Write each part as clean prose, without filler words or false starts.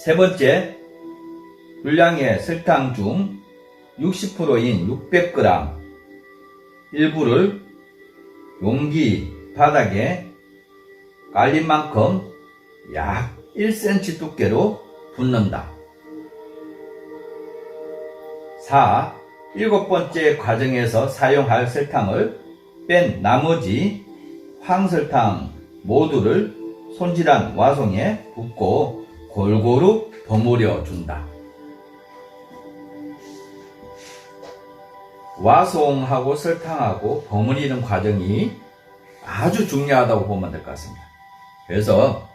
세 번째, 분량의 설탕 중 60%인 600g 일부를 용기 바닥에 깔린 만큼 약 1cm 두께로 붓는다. 4. 일곱 번째 과정에서 사용할 설탕을 뺀 나머지 황설탕 모두를 손질한 와송에 붓고 골고루 버무려 준다. 와송하고 설탕하고 버무리는 과정이 아주 중요하다고 보면 될 것 같습니다. 그래서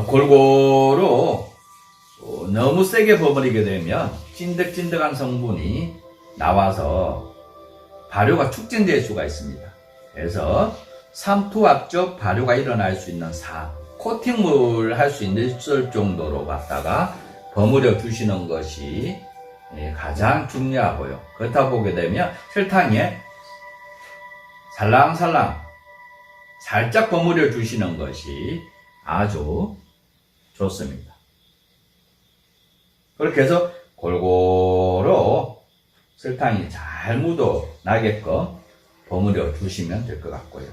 골고루 너무 세게 버무리게 되면 찐득찐득한 성분이 나와서 발효가 촉진될 수가 있습니다. 그래서 삼투압적 발효가 일어날 수 있는 코팅물 할 수 있을 정도로 갖다가 버무려 주시는 것이 가장 중요하고요. 그렇다 보게 되면 설탕에 살랑살랑 살짝 버무려 주시는 것이 아주 좋습니다. 그렇게 해서 골고루 설탕이 잘 묻어나게끔 버무려 주시면 될 것 같고요.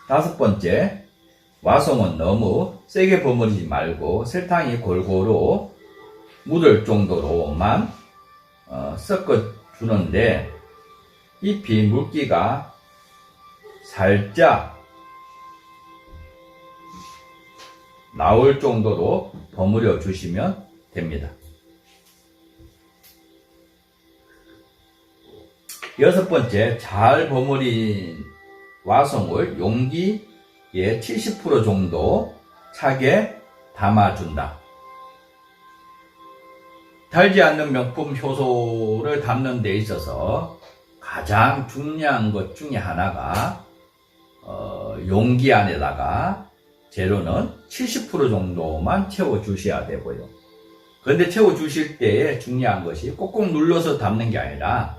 다섯 번째, 와송은 너무 세게 버무리지 말고 설탕이 골고루 묻을 정도로만 섞어주는데 잎이 물기가 살짝 나올 정도로 버무려 주시면 됩니다. 여섯 번째, 잘 버무린 와송을 용기에 70% 정도 차게 담아준다. 달지 않는 명품 효소를 담는 데 있어서 가장 중요한 것 중에 하나가 용기 안에다가 재료는 70% 정도만 채워주셔야 되고요. 그런데 채워주실 때에 중요한 것이 꼭꼭 눌러서 담는 게 아니라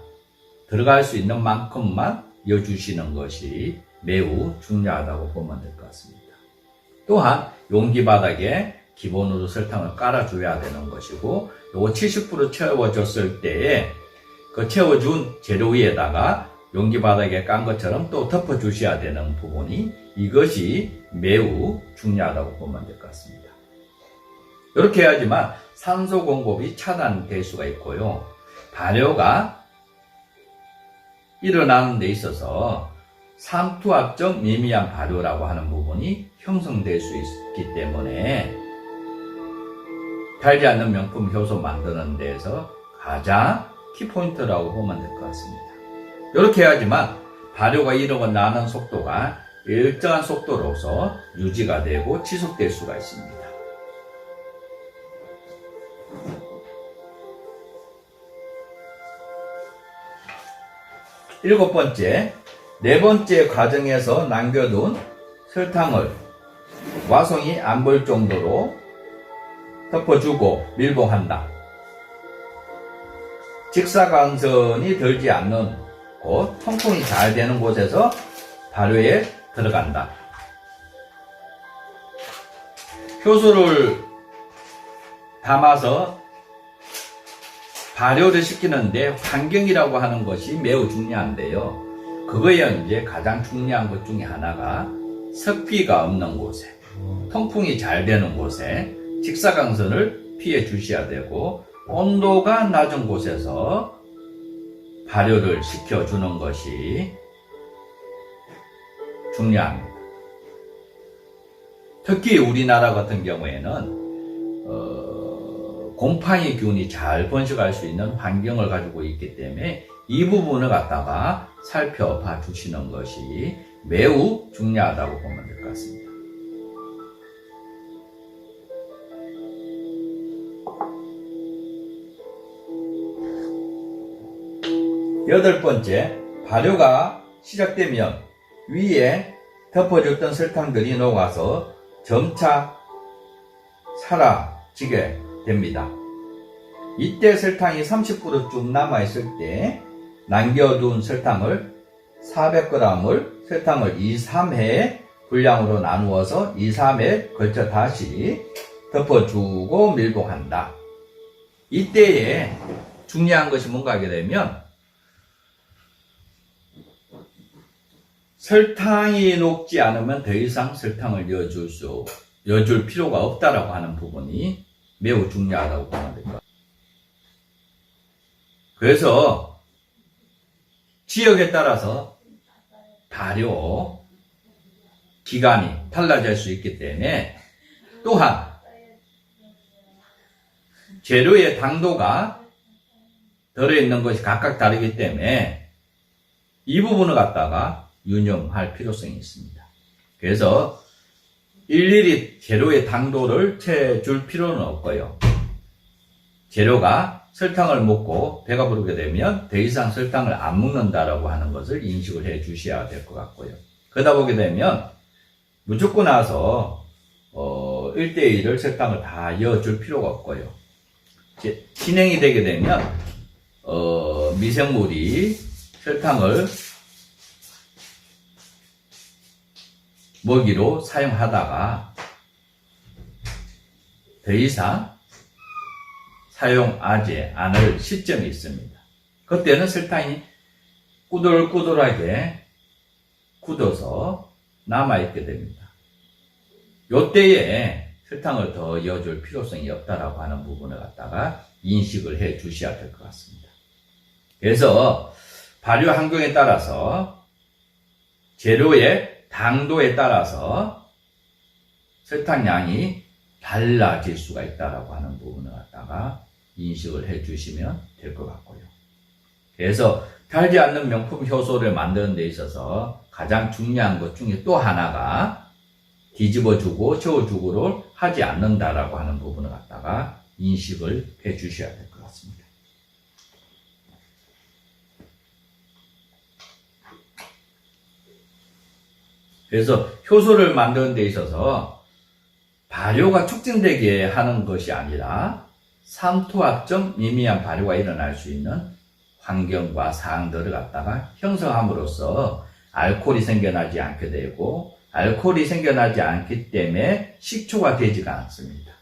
들어갈 수 있는 만큼만 넣어주시는 것이 매우 중요하다고 보면 될 것 같습니다. 또한 용기 바닥에 기본으로 설탕을 깔아줘야 되는 것이고, 요거 70% 채워줬을 때에 그 채워준 재료 위에다가 용기 바닥에 깐 것처럼 또 덮어주셔야 되는 부분이, 이것이 매우 중요하다고 보면 될 것 같습니다. 이렇게 해야지만 산소 공급이 차단될 수가 있고요. 발효가 일어나는 데 있어서 삼투압적 미미한 발효라고 하는 부분이 형성될 수 있기 때문에 달지 않는 명품 효소 만드는 데에서 가장 키포인트라고 보면 될 것 같습니다. 이렇게 해야지만 발효가 일어나는 속도가 일정한 속도로서 유지가 되고 지속될 수가 있습니다. 일곱 번째, 네 번째 과정에서 남겨둔 설탕을 와송이 안 보일 정도로 덮어주고 밀봉한다. 직사광선이 들지 않는 곳, 통풍이 잘 되는 곳에서 발효에 들어간다. 효소를 담아서 발효를 시키는데 환경이라고 하는 것이 매우 중요한데요. 그거에 이제 가장 중요한 것 중에 하나가 습기가 없는 곳에, 통풍이 잘 되는 곳에 직사광선을 피해 주셔야 되고, 온도가 낮은 곳에서 발효를 시켜주는 것이 중요합니다. 특히 우리나라 같은 경우에는 곰팡이 균이 잘 번식할 수 있는 환경을 가지고 있기 때문에 이 부분을 갖다가 살펴봐 주시는 것이 매우 중요하다고 보면 될 것 같습니다. 여덟 번째, 발효가 시작되면 위에 덮어줬던 설탕들이 녹아서 점차 사라지게 됩니다. 이때 설탕이 30%쯤 남아있을 때 남겨둔 설탕을 400g을 설탕을 2, 3회 분량으로 나누어서 2, 3회 걸쳐 다시 덮어주고 밀봉한다. 이때에 중요한 것이 뭔가 하게 되면 설탕이 녹지 않으면 더 이상 설탕을 넣어줄 필요가 없다라고 하는 부분이 매우 중요하다고 보면 될 것 같아요. 그래서 지역에 따라서 발효 기간이 달라질 수 있기 때문에 또한 재료의 당도가 들어있는 것이 각각 다르기 때문에 이 부분을 갖다가 유념할 필요성이 있습니다. 그래서 일일이 재료의 당도를 채줄 필요는 없고요. 재료가 설탕을 먹고 배가 부르게 되면 더 이상 설탕을 안 먹는다라고 하는 것을 인식을 해 주셔야 될 것 같고요. 그러다 보게 되면 무조건 나서 1대1을 설탕을 다 넣어줄 필요가 없고요. 진행이 되게 되면 미생물이 설탕을 먹이로 사용하다가 더 이상 사용하지 않을 시점이 있습니다. 그때는 설탕이 꾸들꾸들하게 굳어서 남아있게 됩니다. 요때에 설탕을 더 넣어줄 필요성이 없다라고 하는 부분을 갖다가 인식을 해 주셔야 될 것 같습니다. 그래서 발효 환경에 따라서 재료의 당도에 따라서 설탕량이 달라질 수가 있다라고 하는 부분을 갖다가 인식을 해 주시면 될 것 같고요. 그래서 달지 않는 명품 효소를 만드는 데 있어서 가장 중요한 것 중에 또 하나가 뒤집어주고 저어주고를 하지 않는다라고 하는 부분을 갖다가 인식을 해 주셔야 될 것 같습니다. 그래서 효소를 만드는 데 있어서 발효가 촉진되게 하는 것이 아니라 삼투압적 미미한 발효가 일어날 수 있는 환경과 사항들을 갖다가 형성함으로써 알코올이 생겨나지 않게 되고 알코올이 생겨나지 않기 때문에 식초가 되지가 않습니다.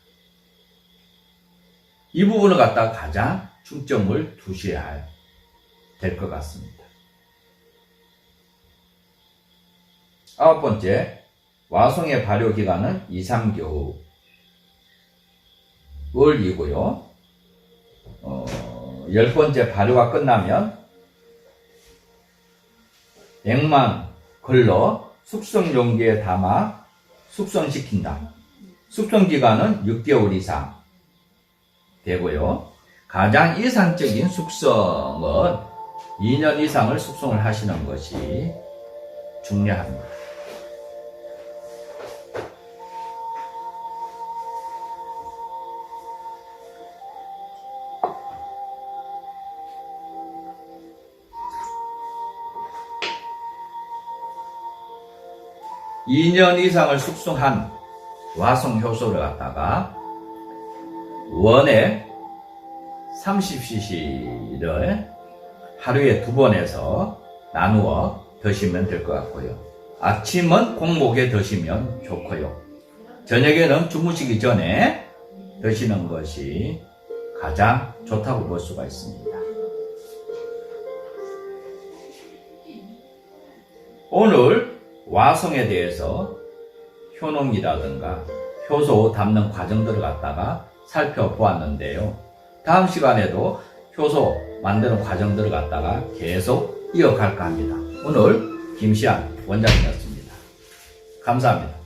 이 부분을 갖다가 가장 중점을 두셔야 될 것 같습니다. 9번째, 와송의 발효 기간은 2, 3개월이고요. 10번째, 발효가 끝나면 액만 걸러 숙성 용기에 담아 숙성시킨다. 숙성 기간은 6개월 이상 되고요. 가장 이상적인 숙성은 2년 이상을 숙성을 하시는 것이 중요합니다. (2년) 이상을 숙성한 와송 효소를 갖다가 원에 30cc를 하루에 2번에서 나누어 드시면 될 것 같고요. 아침은 공복에 드시면 좋고요. 저녁에는 주무시기 전에 드시는 것이 가장 좋다고 볼 수가 있습니다. 오늘 와송에 대해서 효농이라든가 효소 담는 과정들을 갖다가 살펴보았는데요. 다음 시간에도 효소 만드는 과정들을 갖다가 계속 이어갈까 합니다. 오늘 김시안 원장이었습니다. 감사합니다.